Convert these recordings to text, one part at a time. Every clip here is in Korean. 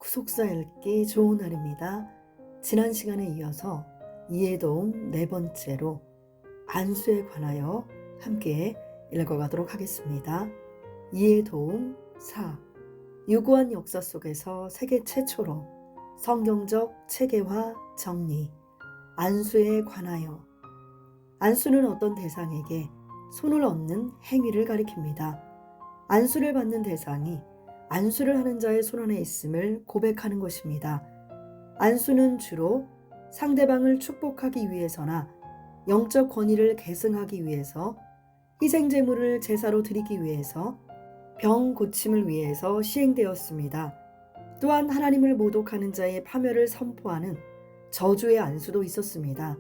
후속사 읽기 좋은 날입니다. 지난 시간에 이어서 이해 도움 네 번째로 안수에 관하여 함께 읽어가도록 하겠습니다. 이해 도움 4. 유구한 역사 속에서 세계 최초로 성경적 체계화 정리. 안수에 관하여. 안수는 어떤 대상에게 손을 얹는 행위를 가리킵니다. 안수를 받는 대상이 안수를 하는 자의 손 안에 있음을 고백하는 것입니다. 안수는 주로 상대방을 축복하기 위해서나 영적 권위를 계승하기 위해서, 희생제물을 제사로 드리기 위해서, 병 고침을 위해서 시행되었습니다. 또한 하나님을 모독하는 자의 파멸을 선포하는 저주의 안수도 있었습니다.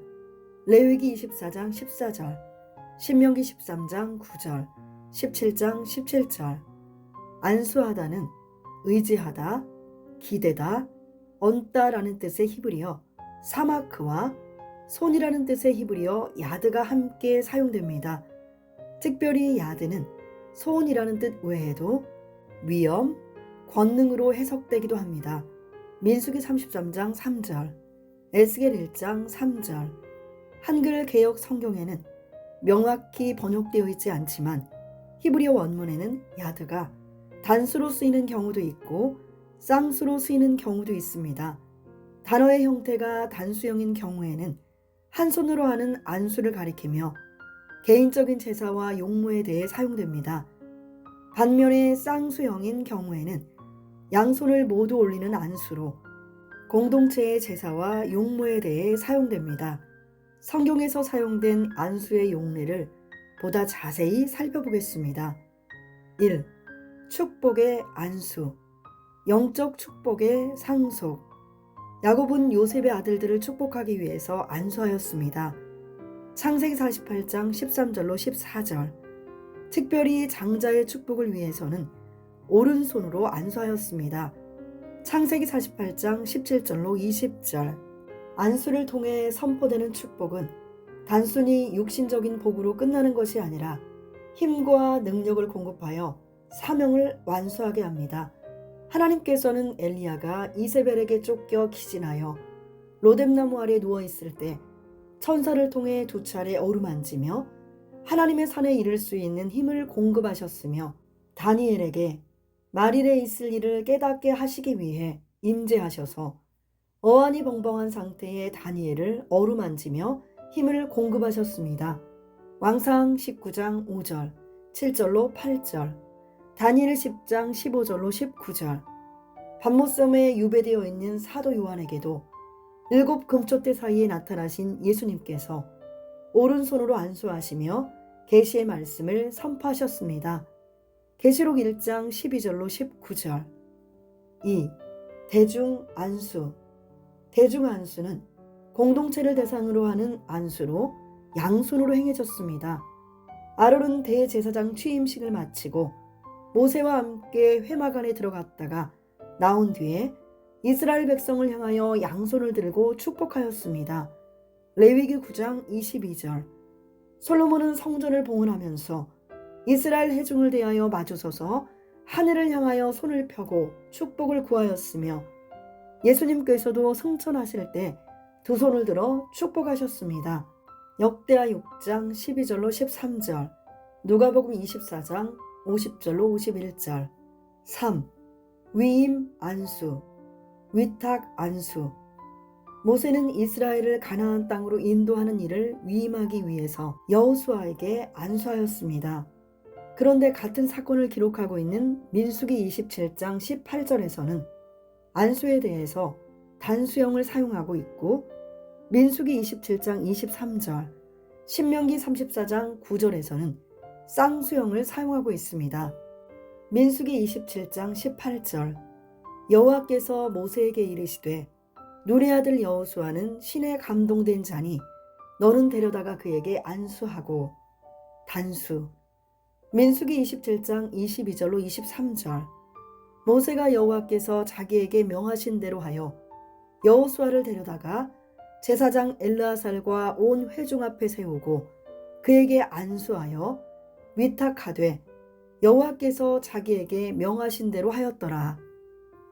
레위기 24장 14절, 신명기 13장 9절, 17장 17절. 안수하다는 의지하다, 기대다, 얹다라는 뜻의 히브리어 사마크와 손이라는 뜻의 히브리어 야드가 함께 사용됩니다. 특별히 야드는 손이라는 뜻 외에도 위엄, 권능으로 해석되기도 합니다. 민수기 33장 3절, 에스겔 1장 3절. 한글 개역 성경에는 명확히 번역되어 있지 않지만 히브리어 원문에는 야드가 단수로 쓰이는 경우도 있고 쌍수로 쓰이는 경우도 있습니다. 단어의 형태가 단수형인 경우에는 한 손으로 하는 안수를 가리키며 개인적인 제사와 용모에 대해 사용됩니다. 반면에 쌍수형인 경우에는 양손을 모두 올리는 안수로 공동체의 제사와 용모에 대해 사용됩니다. 성경에서 사용된 안수의 용례를 보다 자세히 살펴보겠습니다. 1. 축복의 안수. 영적 축복의 상속. 야곱은 요셉의 아들들을 축복하기 위해서 안수하였습니다. 창세기 48장 13절로 14절. 특별히 장자의 축복을 위해서는 오른손으로 안수하였습니다. 창세기 48장 17절로 20절. 안수를 통해 선포되는 축복은 단순히 육신적인 복으로 끝나는 것이 아니라 힘과 능력을 공급하여 사명을 완수하게 합니다. 하나님께서는 엘리야가 이세벨에게 쫓겨 기진하여 로뎀나무 아래 누워있을 때 천사를 통해 2차례 어루만지며 하나님의 산에 이를 수 있는 힘을 공급하셨으며, 다니엘에게 말일에 있을 일을 깨닫게 하시기 위해 임재하셔서 어안이 벙벙한 상태의 다니엘을 어루만지며 힘을 공급하셨습니다. 왕상 19장 5절, 7절로 8절, 다니엘 10장 15절로 19절. 밤모섬에 유배되어 있는 사도 요한에게도 7 금초대 사이에 나타나신 예수님께서 오른손으로 안수하시며 계시의 말씀을 선포하셨습니다. 계시록 1장 12절로 19절. 2. 대중 안수. 대중 안수는 공동체를 대상으로 하는 안수로 양손으로 행해졌습니다. 아론은 대제사장 취임식을 마치고 모세와 함께 회막 안에 들어갔다가 나온 뒤에 이스라엘 백성을 향하여 양손을 들고 축복하였습니다. 레위기 9장 22절. 솔로몬은 성전을 봉헌하면서 이스라엘 회중을 대하여 마주서서 하늘을 향하여 손을 펴고 축복을 구하였으며, 예수님께서도 승천하실 때 2 손을 들어 축복하셨습니다. 역대하 6장 12절로 13절, 누가복음 24장 50절로 51절. 3. 위임 안수. 위탁 안수. 모세는 이스라엘을 가나안 땅으로 인도하는 일을 위임하기 위해서 여호수아에게 안수하였습니다. 그런데 같은 사건을 기록하고 있는 민수기 27장 18절에서는 안수에 대해서 단수형을 사용하고 있고, 민수기 27장 23절, 신명기 34장 9절에서는 쌍수형을 사용하고 있습니다. 민수기 27장 18절. 여호와께서 모세에게 이르시되 눈의 아들 여호수아는 신에 감동된 자니 너는 데려다가 그에게 안수하고. 단수. 민수기 27장 22절로 23절. 모세가 여호와께서 자기에게 명하신 대로 하여 여호수아를 데려다가 제사장 엘르아살과 온 회중 앞에 세우고 그에게 안수하여 위탁하되 여호와께서 자기에게 명하신 대로 하였더라.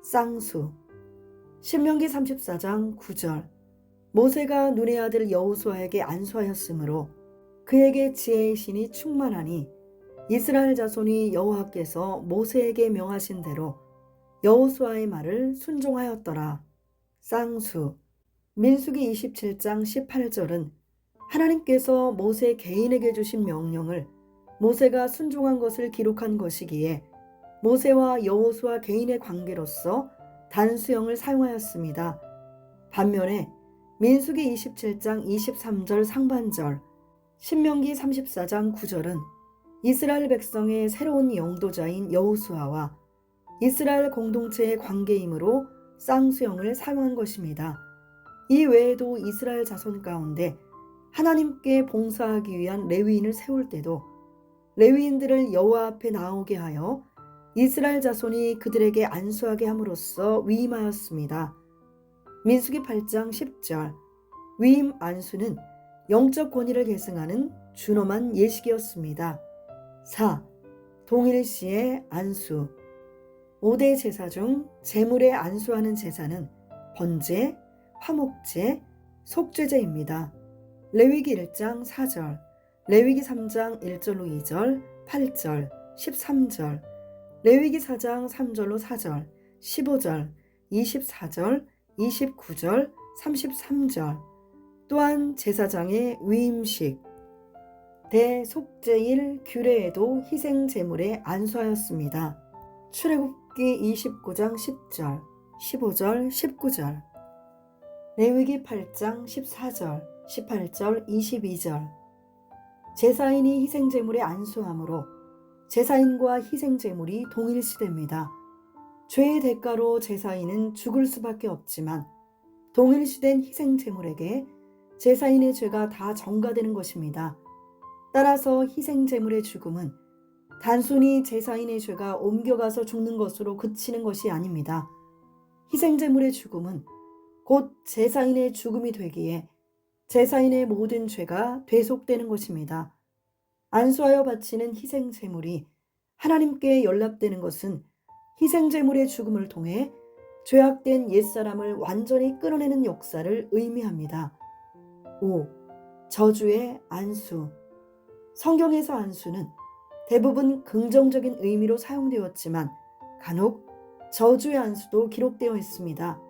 쌍수. 신명기 34장 9절. 모세가 눈의 아들 여호수아에게 안수하였으므로 그에게 지혜의 신이 충만하니 이스라엘 자손이 여호와께서 모세에게 명하신 대로 여호수아의 말을 순종하였더라. 쌍수. 민수기 27장 18절은 하나님께서 모세 개인에게 주신 명령을 모세가 순종한 것을 기록한 것이기에 모세와 여호수아 개인의 관계로서 단수형을 사용하였습니다. 반면에 민수기 27장 23절 상반절, 신명기 34장 9절은 이스라엘 백성의 새로운 영도자인 여호수아와 이스라엘 공동체의 관계이므로 쌍수형을 사용한 것입니다. 이 외에도 이스라엘 자손 가운데 하나님께 봉사하기 위한 레위인을 세울 때도 레위인들을 여호와 앞에 나오게 하여 이스라엘 자손이 그들에게 안수하게 함으로써 위임하였습니다. 민수기 8장 10절. 위임 안수는 영적 권위를 계승하는 준엄한 예식이었습니다. 4. 동일시의 안수. 5대 제사 중 제물에 안수하는 제사는 번제, 화목제, 속죄제입니다. 레위기 1장 4절, 레위기 3장 1절로 2절, 8절, 13절, 레위기 4장 3절로 4절, 15절, 24절, 29절, 33절. 또한 제사장의 위임식, 대속죄일 규례에도 희생 제물에 안수하였습니다. 출애굽기 29장 10절, 15절, 19절, 레위기 8장 14절, 18절, 22절. 제사인이 희생 제물에 안수함으로 제사인과 희생 제물이 동일시됩니다. 죄의 대가로 제사인은 죽을 수밖에 없지만 동일시된 희생 제물에게 제사인의 죄가 다 전가되는 것입니다. 따라서 희생 제물의 죽음은 단순히 제사인의 죄가 옮겨가서 죽는 것으로 그치는 것이 아닙니다. 희생 제물의 죽음은 곧 제사인의 죽음이 되기에 제사인의 모든 죄가 되속되는 것입니다. 안수하여 바치는 희생 제물이 하나님께 연락되는 것은 희생 제물의 죽음을 통해 죄악된 옛사람을 완전히 끊어내는 역사를 의미합니다. 5. 저주의 안수. 성경에서 안수는 대부분 긍정적인 의미로 사용되었지만 간혹 저주의 안수도 기록되어 있습니다.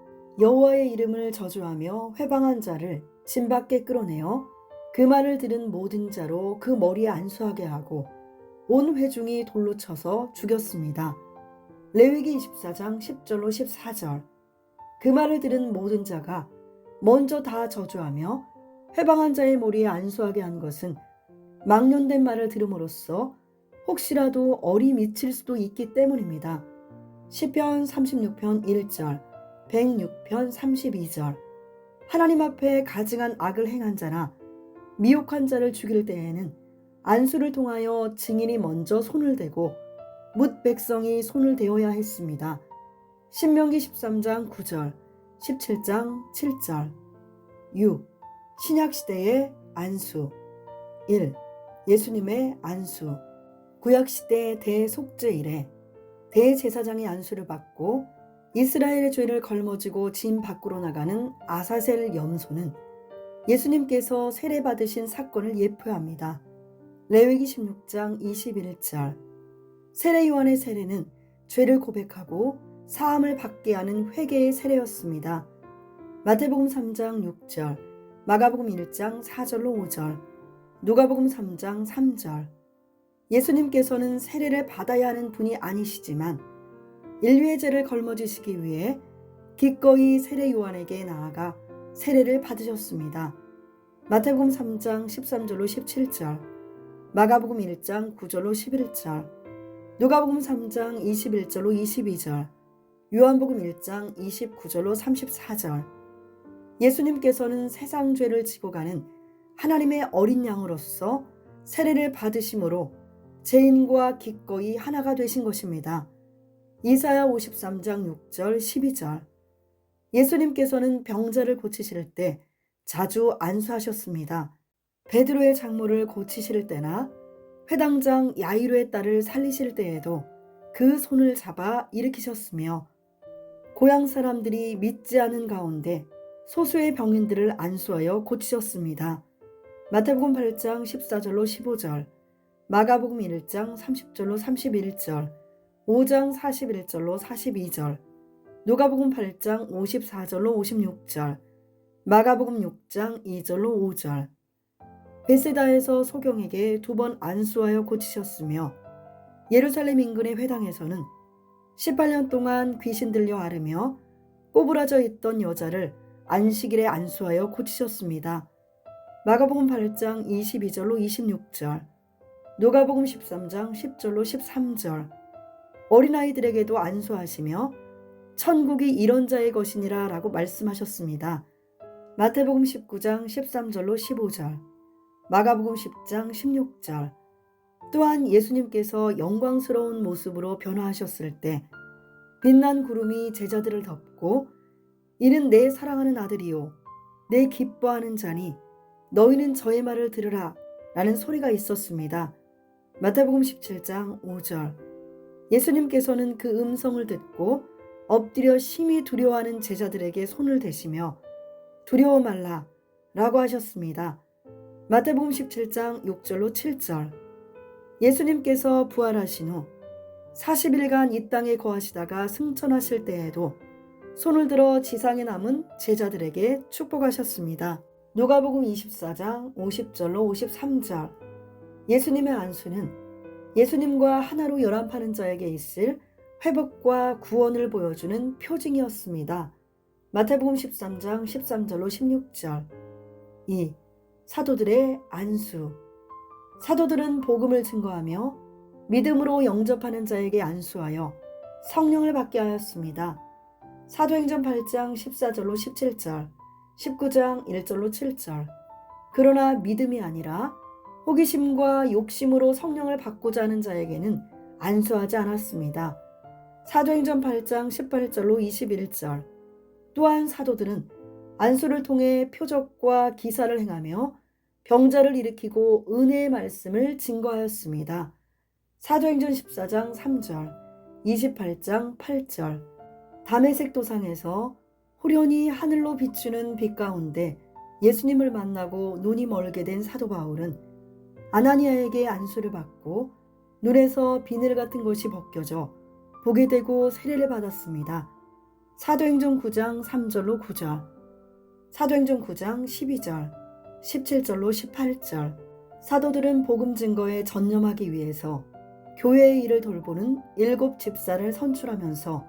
여호와의 이름을 저주하며 회방한 자를 진 밖에 끌어내어 그 말을 들은 모든 자로 그 머리에 안수하게 하고 온 회중이 돌로 쳐서 죽였습니다. 레위기 24장 10절로 14절. 그 말을 들은 모든 자가 먼저 다 저주하며 회방한 자의 머리에 안수하게 한 것은 망령된 말을 들음으로써 혹시라도 얼이 미칠 수도 있기 때문입니다. 시편 36편 1절, 106편 32절. 하나님 앞에 가증한 악을 행한 자나 미혹한 자를 죽일 때에는 안수를 통하여 증인이 먼저 손을 대고 뭇 백성이 손을 대어야 했습니다. 신명기 13장 9절, 17장 7절. 6. 신약시대의 안수. 1. 예수님의 안수. 구약시대 대속죄일에 대제사장이 안수를 받고 이스라엘의 죄를 걸머지고 진 밖으로 나가는 아사셀 염소는 예수님께서 세례받으신 사건을 예표합니다. 레위기 16장 21절. 세례 요한의 세례는 죄를 고백하고 사함을 받게 하는 회개의 세례였습니다. 마태복음 3장 6절, 마가복음 1장 4절로 5절, 누가복음 3장 3절. 예수님께서는 세례를 받아야 하는 분이 아니시지만 인류의 죄를 걸머지시기 위해 기꺼이 세례 요한에게 나아가 세례를 받으셨습니다. 마태복음 3장 13절로 17절, 마가복음 1장 9절로 11절, 누가복음 3장 21절로 22절, 요한복음 1장 29절로 34절. 예수님께서는 세상 죄를 지고 가는 하나님의 어린 양으로서 세례를 받으심으로 죄인과 기꺼이 하나가 되신 것입니다. 이사야 53장 6절 12절. 예수님께서는 병자를 고치실 때 자주 안수하셨습니다. 베드로의 장모를 고치실 때나 회당장 야이로의 딸을 살리실 때에도 그 손을 잡아 일으키셨으며 고향 사람들이 믿지 않은 가운데 소수의 병인들을 안수하여 고치셨습니다. 마태복음 8장 14절로 15절, 마가복음 1장 30절로 31절, 5장 41절로 42절, 누가복음 8장 54절로 56절, 마가복음 6장 2절로 5절. 베세다에서 소경에게 2번 안수하여 고치셨으며 예루살렘 인근의 회당에서는 18년 동안 귀신 들려 앓으며 꼬부라져 있던 여자를 안식일에 안수하여 고치셨습니다. 마가복음 8장 22절로 26절, 누가복음 13장 10절로 13절. 어린아이들에게도 안수하시며 천국이 이런 자의 것이니라 라고 말씀하셨습니다. 마태복음 19장 13절로 15절, 마가복음 10장 16절. 또한 예수님께서 영광스러운 모습으로 변화하셨을 때 빛난 구름이 제자들을 덮고 이는 내 사랑하는 아들이요 내 기뻐하는 자니 너희는 저의 말을 들으라 라는 소리가 있었습니다. 마태복음 17장 5절. 예수님께서는 그 음성을 듣고 엎드려 심히 두려워하는 제자들에게 손을 대시며 두려워 말라 라고 하셨습니다. 마태복음 17장 6절로 7절. 예수님께서 부활하신 후 40일간 이 땅에 거하시다가 승천하실 때에도 손을 들어 지상에 남은 제자들에게 축복하셨습니다. 누가복음 24장 50절로 53절. 예수님의 안수는 예수님과 하나로 연합하는 자에게 있을 회복과 구원을 보여주는 표징이었습니다. 마태복음 13장 13절로 16절. 2. 사도들의 안수. 사도들은 복음을 증거하며 믿음으로 영접하는 자에게 안수하여 성령을 받게 하였습니다. 사도행전 8장 14절로 17절, 19장 1절로 7절. 그러나 믿음이 아니라 호기심과 욕심으로 성령을 받고자 하는 자에게는 안수하지 않았습니다. 사도행전 8장 18절로 21절. 또한 사도들은 안수를 통해 표적과 기사를 행하며 병자를 일으키고 은혜의 말씀을 증거하였습니다. 사도행전 14장 3절, 28장 8절. 다메섹 도상에서 호련히 하늘로 비추는 빛 가운데 예수님을 만나고 눈이 멀게 된 사도 바울은 아나니아에게 안수를 받고 눈에서 비늘 같은 것이 벗겨져 보게 되고 세례를 받았습니다. 사도행전 9장 3절로 9절, 사도행전 9장 12절, 17절로 18절. 사도들은 복음 증거에 전념하기 위해서 교회의 일을 돌보는 7 집사를 선출하면서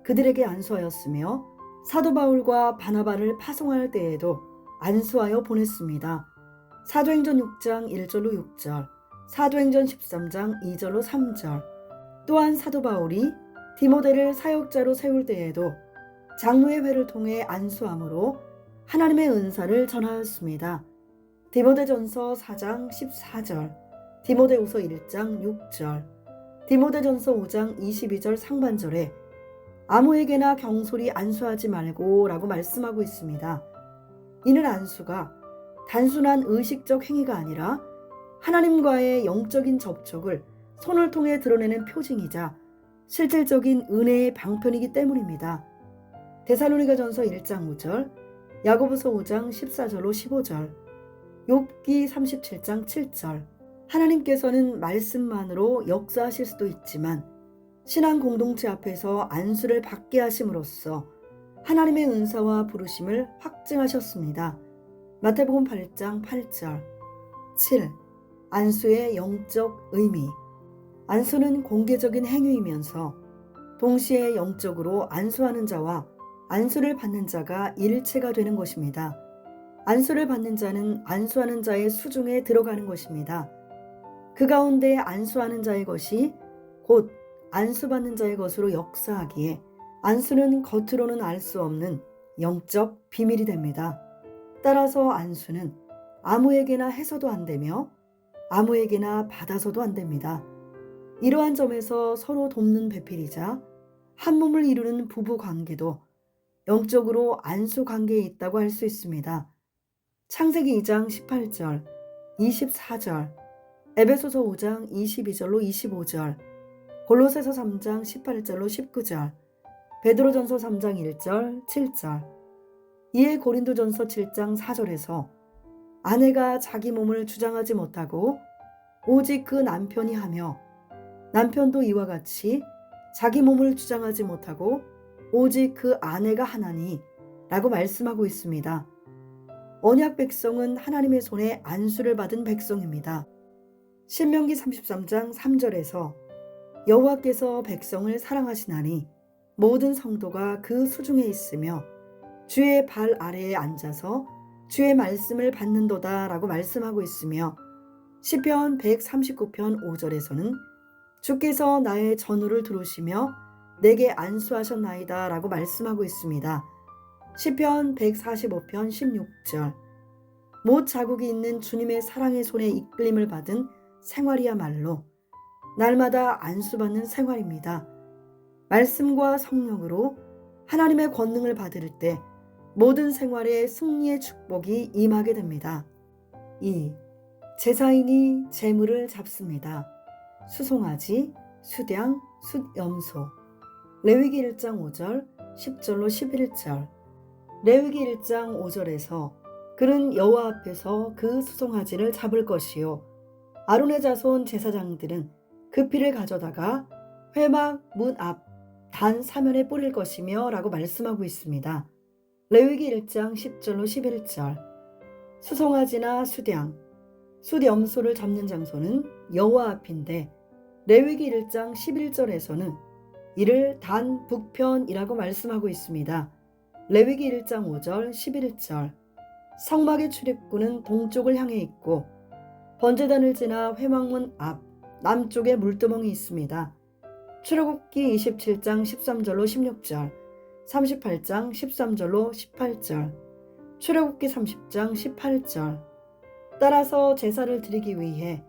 그들에게 안수하였으며 사도 바울과 바나바를 파송할 때에도 안수하여 보냈습니다. 사도행전 6장 1절로 6절, 사도행전 13장 2절로 3절. 또한 사도 바울이 디모데를 사역자로 세울 때에도 장로의 회를 통해 안수함으로 하나님의 은사를 전하였습니다. 디모데전서 4장 14절, 디모데후서 1장 6절, 디모데전서 5장 22절 상반절에 아무에게나 경솔히 안수하지 말고 라고 말씀하고 있습니다. 이는 안수가 단순한 의식적 행위가 아니라 하나님과의 영적인 접촉을 손을 통해 드러내는 표징이자 실질적인 은혜의 방편이기 때문입니다. 데살로니가전서 1장 5절, 야고보서 5장 14절로 15절, 욥기 37장 7절. 하나님께서는 말씀만으로 역사하실 수도 있지만 신앙 공동체 앞에서 안수를 받게 하심으로써 하나님의 은사와 부르심을 확증하셨습니다. 마태복음 8장 8절. 7. 안수의 영적 의미. 안수는 공개적인 행위이면서 동시에 영적으로 안수하는 자와 안수를 받는 자가 일체가 되는 것입니다. 안수를 받는 자는 안수하는 자의 수중에 들어가는 것입니다. 그 가운데 안수하는 자의 것이 곧 안수받는 자의 것으로 역사하기에 안수는 겉으로는 알 수 없는 영적 비밀이 됩니다. 따라서 안수는 아무에게나 해서도 안 되며 아무에게나 받아서도 안 됩니다. 이러한 점에서 서로 돕는 배필이자 한 몸을 이루는 부부 관계도 영적으로 안수 관계에 있다고 할 수 있습니다. 창세기 2장 18절, 24절, 에베소서 5장 22절로 25절, 골로새서 3장 18절로 19절, 베드로전서 3장 1절, 7절. 이에 고린도전서 7장 4절에서 아내가 자기 몸을 주장하지 못하고 오직 그 남편이 하며 남편도 이와 같이 자기 몸을 주장하지 못하고 오직 그 아내가 하나니 라고 말씀하고 있습니다. 언약 백성은 하나님의 손에 안수를 받은 백성입니다. 신명기 33장 3절에서 여호와께서 백성을 사랑하시나니 모든 성도가 그 수중에 있으며 주의 발 아래에 앉아서 주의 말씀을 받는도다 라고 말씀하고 있으며 시편 139편 5절에서는 주께서 나의 전우를 들으시며 내게 안수하셨나이다 라고 말씀하고 있습니다. 시편 145편 16절. 못 자국이 있는 주님의 사랑의 손에 이끌림을 받은 생활이야말로 날마다 안수받는 생활입니다. 말씀과 성령으로 하나님의 권능을 받을 때 모든 생활에 승리의 축복이 임하게 됩니다. 2. 제사인이 제물을 잡습니다. 수송아지, 수량, 숫염소. 레위기 1장 5절, 10절로 11절. 레위기 1장 5절에서 그는 여호와 앞에서 그 수송아지를 잡을 것이요 아론의 자손 제사장들은 그 피를 가져다가 회막 문 앞 단 사면에 뿌릴 것이며 라고 말씀하고 있습니다. 레위기 1장 10절로 11절. 수송아지나 수량, 숫염소를 잡는 장소는 여호와 앞인데 레위기 1장 11절에서는 이를 단 북편이라고 말씀하고 있습니다. 레위기 1장 5절 11절. 성막의 출입구는 동쪽을 향해 있고 번제단을 지나 회막문 앞 남쪽에 물두멍이 있습니다. 출애굽기 27장 13절로 16절, 38장 13절로 18절, 출애굽기 30장 18절. 따라서 제사를 드리기 위해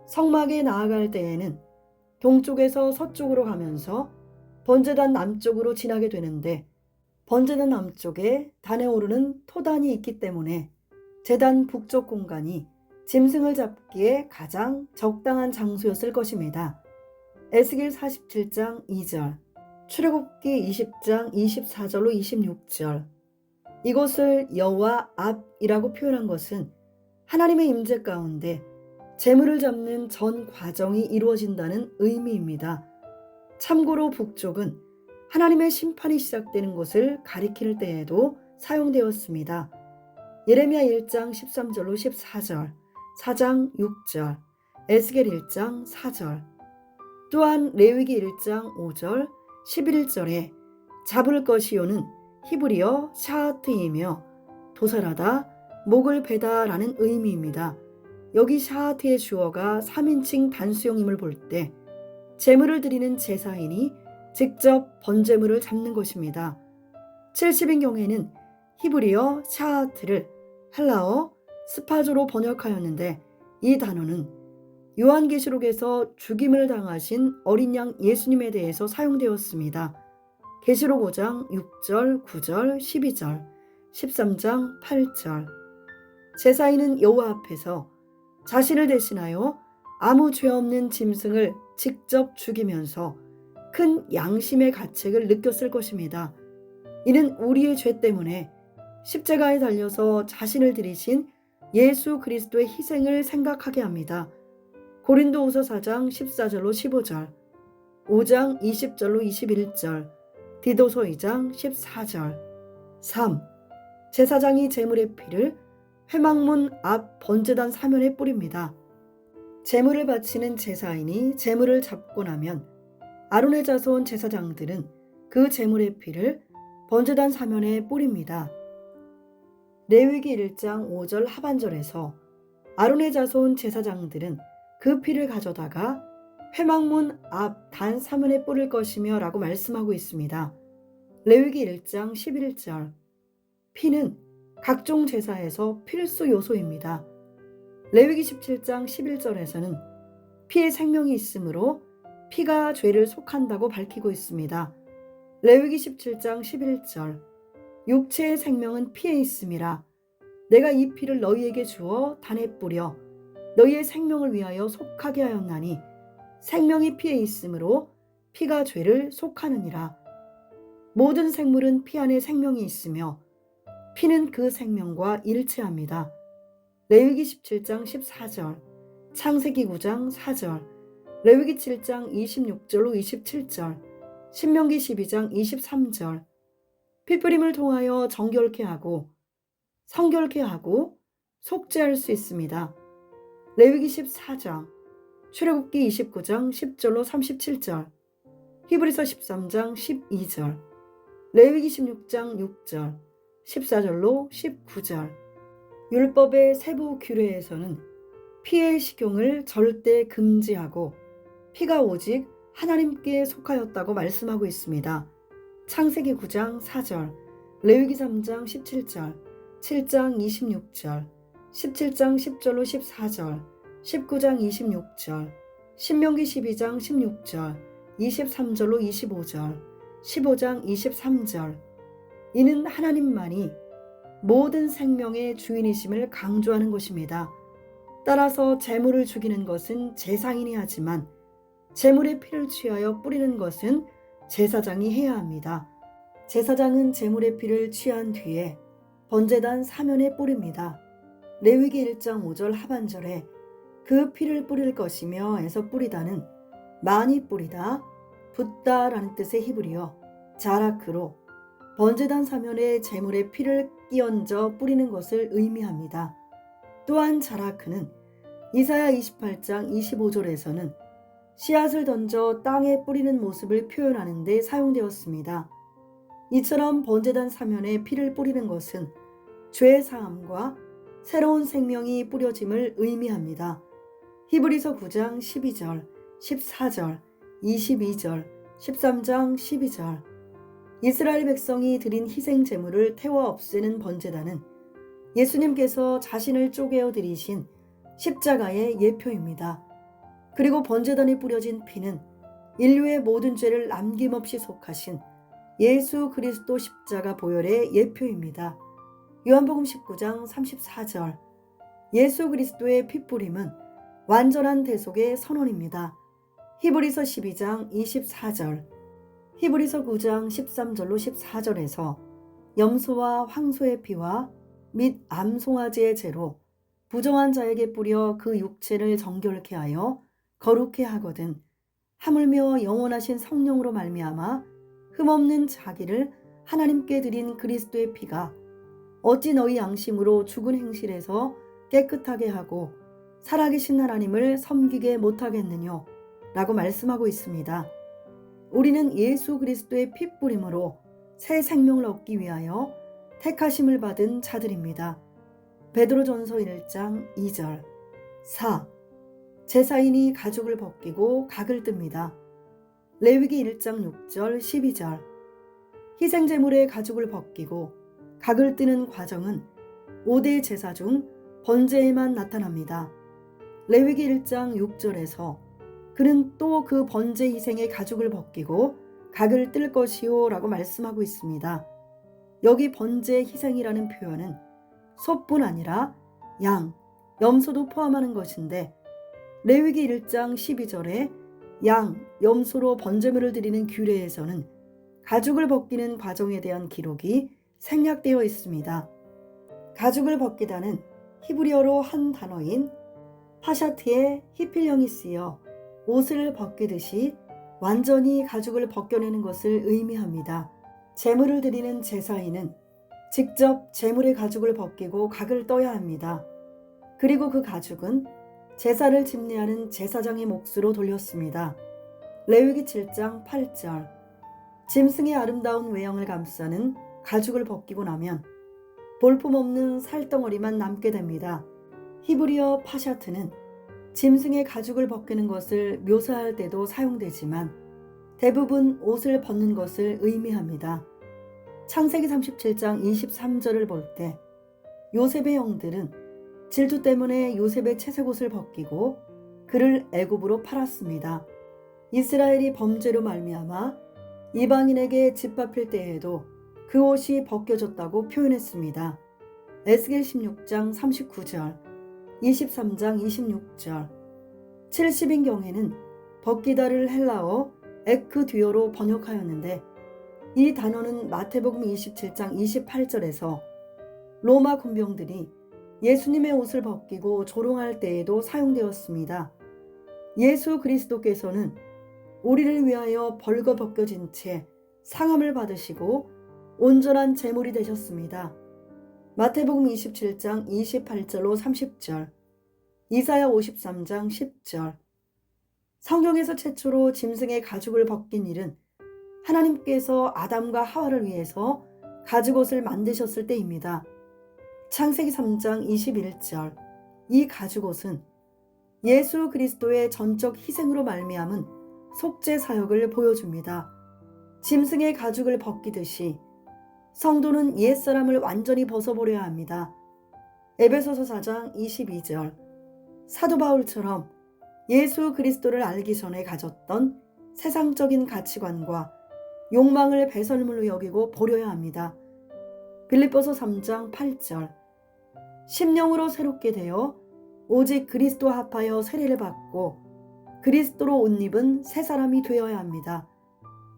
성막에 나아갈 때에는 동쪽에서 서쪽으로 가면서 번제단 남쪽으로 지나게 되는데 번제단 남쪽에 단에 오르는 토단이 있기 때문에 제단 북쪽 공간이 짐승을 잡기에 가장 적당한 장소였을 것입니다. 에스겔 47장 2절, 출애굽기 20장 24절로 26절. 이곳을 여호와 앞이라고 표현한 것은 하나님의 임재 가운데 제물을 잡는 전 과정이 이루어진다는 의미입니다. 참고로 북쪽은 하나님의 심판이 시작되는 곳을 가리킬 때에도 사용되었습니다. 예레미야 1장 13절로 14절, 4장 6절, 에스겔 1장 4절. 또한 레위기 1장 5절 11절에 잡을 것이요는 히브리어 샤하트이며 도살하다, 목을 베다 라는 의미입니다. 여기 샤하트의 주어가 3인칭 단수형임을 볼 때 제물을 드리는 제사인이 직접 번제물을 잡는 것입니다. 70인 경우에는 히브리어 샤하트를 헬라어 스파조로 번역하였는데 이 단어는 요한계시록에서 죽임을 당하신 어린 양 예수님에 대해서 사용되었습니다. 계시록 5장 6절, 9절, 12절, 13장 8절. 제사인은 여호와 앞에서 자신을 대신하여 아무 죄 없는 짐승을 직접 죽이면서 큰 양심의 가책을 느꼈을 것입니다. 이는 우리의 죄 때문에 십자가에 달려서 자신을 들이신 예수 그리스도의 희생을 생각하게 합니다. 고린도후서 4장 14절로 15절, 5장 20절로 21절, 디도서 2장 14절. 3. 제사장이 제물의 피를 회막문 앞 번제단 사면에 뿌립니다. 제물을 바치는 제사인이 제물을 잡고 나면 아론의 자손 제사장들은 그 제물의 피를 번제단 사면에 뿌립니다. 레위기 1장 5절 하반절에서 아론의 자손 제사장들은 그 피를 가져다가 회막문 앞 단 사면에 뿌릴 것이며 라고 말씀하고 있습니다. 레위기 1장 11절. 피는 각종 제사에서 필수 요소입니다. 레위기 17장 11절에서는 피에 생명이 있으므로 피가 죄를 속한다고 밝히고 있습니다. 레위기 17장 11절. 육체의 생명은 피에 있음이라. 내가 이 피를 너희에게 주어 단에 뿌려 너희의 생명을 위하여 속하게 하였나니 생명이 피에 있으므로 피가 죄를 속하느니라. 모든 생물은 피 안에 생명이 있으며 피는 그 생명과 일치합니다. 레위기 17장 14절, 창세기 9장 4절, 레위기 7장 26절로 27절, 신명기 12장 23절. 피뿌림을 통하여 정결케 하고 성결케 하고 속죄할 수 있습니다. 레위기 14장, 출애굽기 29장 10절로 37절, 히브리서 13장 12절, 레위기 16장 6절, 14절로 19절. 율법의 세부 규례에서는 피의 식용을 절대 금지하고 피가 오직 하나님께 속하였다고 말씀하고 있습니다. 창세기 9장 4절, 레위기 3장 17절, 7장 26절, 17장 10절로 14절, 19장 26절, 신명기 12장 16절, 23절로 25절, 15장 23절. 이는 하나님만이 모든 생명의 주인이심을 강조하는 것입니다. 따라서 제물을 죽이는 것은 제사인이 하지만 제물의 피를 취하여 뿌리는 것은 제사장이 해야 합니다. 제사장은 제물의 피를 취한 뒤에 번제단 사면에 뿌립니다. 레위기 1장 5절 하반절에 그 피를 뿌릴 것이며 에서 뿌리다는 많이 뿌리다, 붓다라는 뜻의 히브리어 자라크로 번제단 사면에 제물의 피를 끼얹어 뿌리는 것을 의미합니다. 또한 자라크는 이사야 28장 25절에서는 씨앗을 던져 땅에 뿌리는 모습을 표현하는 데 사용되었습니다. 이처럼 번제단 사면에 피를 뿌리는 것은 죄 사함과 새로운 생명이 뿌려짐을 의미합니다. 히브리서 9장 12절, 14절, 22절, 13장 12절. 이스라엘 백성이 드린 희생 제물을 태워 없애는 번제단은 예수님께서 자신을 쪼개어 드리신 십자가의 예표입니다. 그리고 번제단에 뿌려진 피는 인류의 모든 죄를 남김없이 속하신 예수 그리스도 십자가 보혈의 예표입니다. 요한복음 19장 34절. 예수 그리스도의 피뿌림은 완전한 대속의 선언입니다. 히브리서 12장 24절, 히브리서 9장 13절로 14절에서 염소와 황소의 피와 및 암송아지의 죄로 부정한 자에게 뿌려 그 육체를 정결케 하여 거룩케 하거든 하물며 영원하신 성령으로 말미암아 흠없는 자기를 하나님께 드린 그리스도의 피가 어찌 너희 양심으로 죽은 행실에서 깨끗하게 하고 살아계신 하나님을 섬기게 못하겠느뇨? 라고 말씀하고 있습니다. 우리는 예수 그리스도의 피뿌림으로 새 생명을 얻기 위하여 택하심을 받은 자들입니다. 베드로전서 1장 2절. 4. 제사인이 가죽을 벗기고 각을 뜹니다. 레위기 1장 6절 12절. 희생제물의 가죽을 벗기고 각을 뜨는 과정은 5대 제사 중 번제에만 나타납니다. 레위기 1장 6절에서 그는 또 그 번제 희생의 가죽을 벗기고 각을 뜰 것이요 라고 말씀하고 있습니다. 여기 번제 희생이라는 표현은 소뿐 아니라 양, 염소도 포함하는 것인데 레위기 1장 12절에 양, 염소로 번제물을 드리는 규례에서는 가죽을 벗기는 과정에 대한 기록이 생략되어 있습니다. 가죽을 벗기다는 히브리어로 한 단어인 파샤트의 히필령이 쓰여 옷을 벗기듯이 완전히 가죽을 벗겨내는 것을 의미합니다. 제물을 드리는 제사인은 직접 제물의 가죽을 벗기고 각을 떠야 합니다. 그리고 그 가죽은 제사를 집례하는 제사장의 몫으로 돌렸습니다. 레위기 7장 8절. 짐승의 아름다운 외형을 감싸는 가죽을 벗기고 나면 볼품없는 살덩어리만 남게 됩니다. 히브리어 파샤트는 짐승의 가죽을 벗기는 것을 묘사할 때도 사용되지만 대부분 옷을 벗는 것을 의미합니다. 창세기 37장 23절을 볼 때 요셉의 형들은 질투 때문에 요셉의 채색옷을 벗기고 그를 애굽으로 팔았습니다. 이스라엘이 범죄로 말미암아 이방인에게 짓밟힐 때에도 그 옷이 벗겨졌다고 표현했습니다. 에스겔 16장 39절, 23장 26절. 70인경에는 벗기다를 헬라어 에크듀어로 번역하였는데 이 단어는 마태복음 27장 28절에서 로마 군병들이 예수님의 옷을 벗기고 조롱할 때에도 사용되었습니다. 예수 그리스도께서는 우리를 위하여 벌거벗겨진 채 상함을 받으시고 온전한 제물이 되셨습니다. 마태복음 27장 28절로 30절, 이사야 53장 10절. 성경에서 최초로 짐승의 가죽을 벗긴 일은 하나님께서 아담과 하와를 위해서 가죽옷을 만드셨을 때입니다. 창세기 3장 21절. 이 가죽옷은 예수 그리스도의 전적 희생으로 말미암은 속죄 사역을 보여줍니다. 짐승의 가죽을 벗기듯이 성도는 옛사람을 완전히 벗어버려야 합니다. 에베소서 4장 22절. 사도 바울처럼 예수 그리스도를 알기 전에 가졌던 세상적인 가치관과 욕망을 배설물로 여기고 버려야 합니다. 빌립보서 3장 8절. 심령으로 새롭게 되어 오직 그리스도 합하여 세례를 받고 그리스도로 옷 입은 새 사람이 되어야 합니다.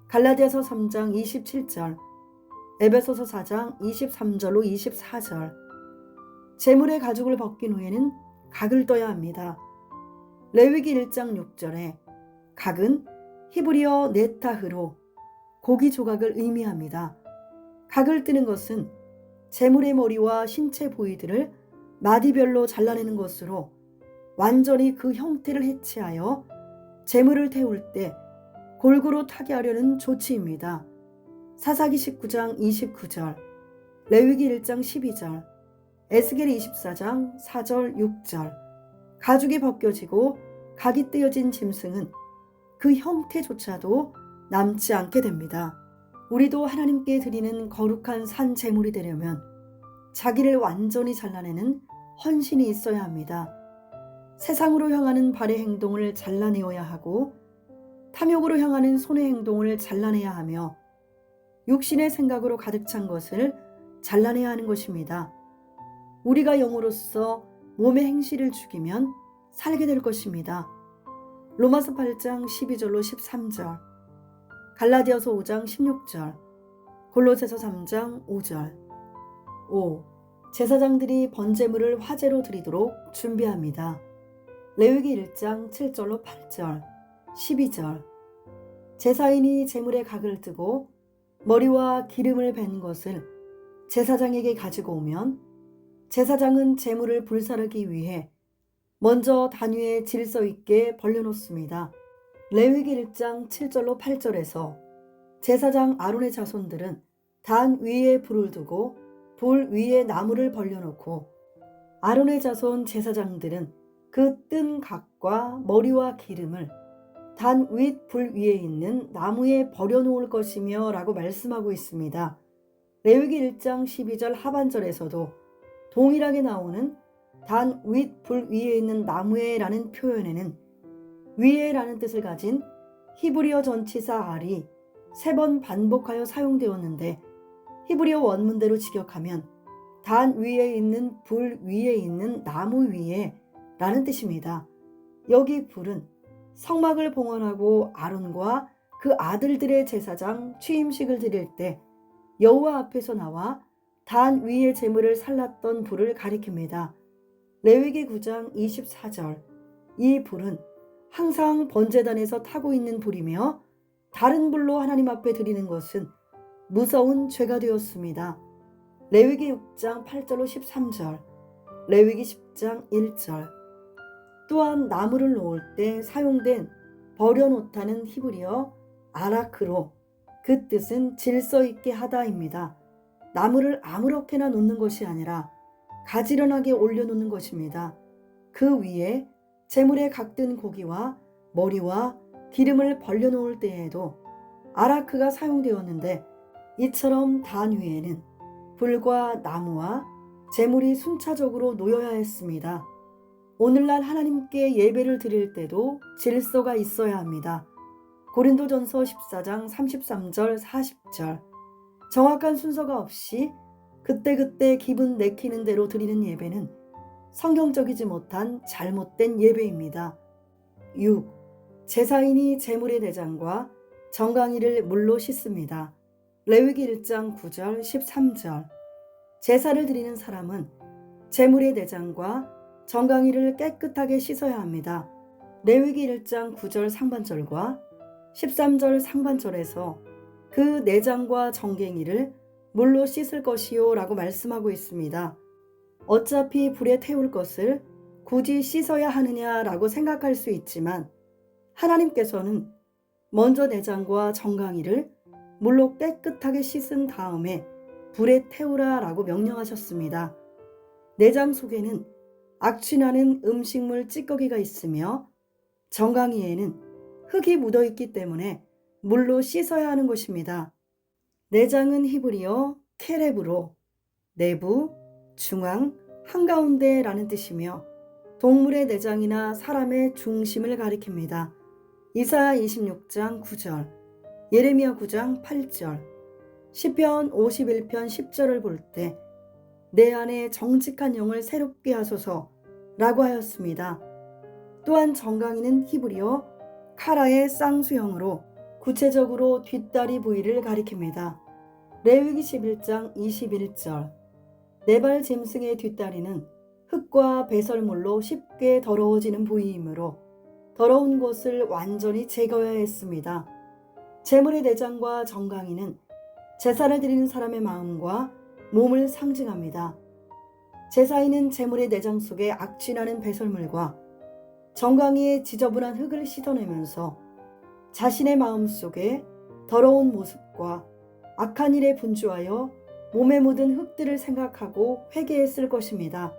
갈라디아서 3장 27절, 에베소서 4장 23절로 24절. 제물의 가죽을 벗긴 후에는 각을 떠야 합니다. 레위기 1장 6절에 각은 히브리어 네타흐로 고기 조각을 의미합니다. 각을 뜨는 것은 제물의 머리와 신체 부위들을 마디별로 잘라내는 것으로 완전히 그 형태를 해체하여 제물을 태울 때 골고루 타게 하려는 조치입니다. 사사기 19장 29절, 레위기 1장 12절, 에스겔 24장 4절 6절. 가죽이 벗겨지고 각이 떼어진 짐승은 그 형태조차도 남지 않게 됩니다. 우리도 하나님께 드리는 거룩한 산 제물이 되려면 자기를 완전히 잘라내는 헌신이 있어야 합니다. 세상으로 향하는 발의 행동을 잘라내어야 하고 탐욕으로 향하는 손의 행동을 잘라내야 하며 육신의 생각으로 가득 찬 것을 잘라내야 하는 것입니다. 우리가 영으로서 몸의 행실을 죽이면 살게 될 것입니다. 로마서 8장 12절로 13절, 갈라디아서 5장 16절, 골로새서 3장 5절. 5. 제사장들이 번제물을 화제로 드리도록 준비합니다. 레위기 1장 7절로 8절, 12절. 제사인이 제물의 각을 뜨고 머리와 기름을 벤 것을 제사장에게 가지고 오면 제사장은 제물을 불사르기 위해 먼저 단 위에 질서 있게 벌려놓습니다. 레위기 1장 7절로 8절에서 제사장 아론의 자손들은 단 위에 불을 두고 불 위에 나무를 벌려놓고 아론의 자손 제사장들은 그 뜬 각과 머리와 기름을 단 윗 불 위에 있는 나무에 버려놓을 것이며 라고 말씀하고 있습니다. 레위기 1장 12절 하반절에서도 동일하게 나오는 단 윗 불 위에 있는 나무에 라는 표현에는 위에 라는 뜻을 가진 히브리어 전치사 알이 3번 반복하여 사용되었는데 히브리어 원문대로 직역하면 단 위에 있는 불 위에 있는 나무 위에 라는 뜻입니다. 여기 불은 성막을 봉헌하고 아론과 그 아들들의 제사장 취임식을 드릴 때 여호와 앞에서 나와 단 위에 제물을 살랐던 불을 가리킵니다. 레위기 9장 24절. 이 불은 항상 번제단에서 타고 있는 불이며 다른 불로 하나님 앞에 드리는 것은 무서운 죄가 되었습니다. 레위기 6장 8절로 13절, 레위기 10장 1절. 또한 나무를 놓을 때 사용된 버려놓다는 히브리어 아라크로, 그 뜻은 질서 있게 하다입니다. 나무를 아무렇게나 놓는 것이 아니라 가지런하게 올려놓는 것입니다. 그 위에 제물에 각든 고기와 머리와 기름을 벌려놓을 때에도 아라크가 사용되었는데 이처럼 단 위에는 불과 나무와 제물이 순차적으로 놓여야 했습니다. 오늘날 하나님께 예배를 드릴 때도 질서가 있어야 합니다. 고린도전서 14장 33절 40절. 정확한 순서가 없이 그때그때 기분 내키는 대로 드리는 예배는 성경적이지 못한 잘못된 예배입니다. 6. 제사인이 제물의 내장과 정강이를 물로 씻습니다. 레위기 1장 9절 13절. 제사를 드리는 사람은 제물의 내장과 정강이를 깨끗하게 씻어야 합니다. 레위기 1장 9절 상반절과 13절 상반절에서 그 내장과 정갱이를 물로 씻을 것이요 라고 말씀하고 있습니다. 어차피 불에 태울 것을 굳이 씻어야 하느냐라고 생각할 수 있지만 하나님께서는 먼저 내장과 정강이를 물로 깨끗하게 씻은 다음에 불에 태우라라고 명령하셨습니다. 내장 속에는 악취나는 음식물 찌꺼기가 있으며 정강이에는 흙이 묻어있기 때문에 물로 씻어야 하는 것입니다. 내장은 히브리어 케렙으로 내부, 중앙, 한가운데라는 뜻이며 동물의 내장이나 사람의 중심을 가리킵니다. 이사야 26장 9절, 예레미야 9장 8절, 시편 51편 10절을 볼 때 내 안에 정직한 영을 새롭게 하소서 라고 하였습니다. 또한 정강이는 히브리어 카라의 쌍수형으로 구체적으로 뒷다리 부위를 가리킵니다. 레위기 11장 21절, 네 발 짐승의 뒷다리는 흙과 배설물로 쉽게 더러워지는 부위이므로 더러운 것을 완전히 제거해야 했습니다. 제물의 내장과 정강이는 제사를 드리는 사람의 마음과 몸을 상징합니다. 제사인은 제물의 내장 속에 악취나는 배설물과 정강이의 지저분한 흙을 씻어내면서 자신의 마음 속에 더러운 모습과 악한 일에 분주하여 몸에 묻은 흙들을 생각하고 회개했을 것입니다.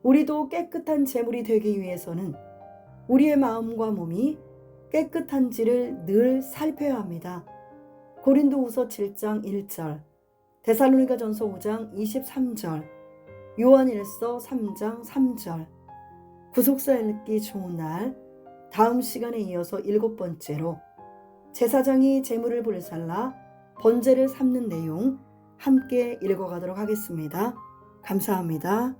우리도 깨끗한 제물이 되기 위해서는 우리의 마음과 몸이 깨끗한지를 늘 살펴야 합니다. 고린도후서 7장 1절, 데살로니가전서 5장 23절, 요한일서 3장 3절. 구속사 읽기 좋은 날, 다음 시간에 이어서 7번째로 제사장이 제물을 불살라 번제를 삼는 내용 함께 읽어가도록 하겠습니다. 감사합니다.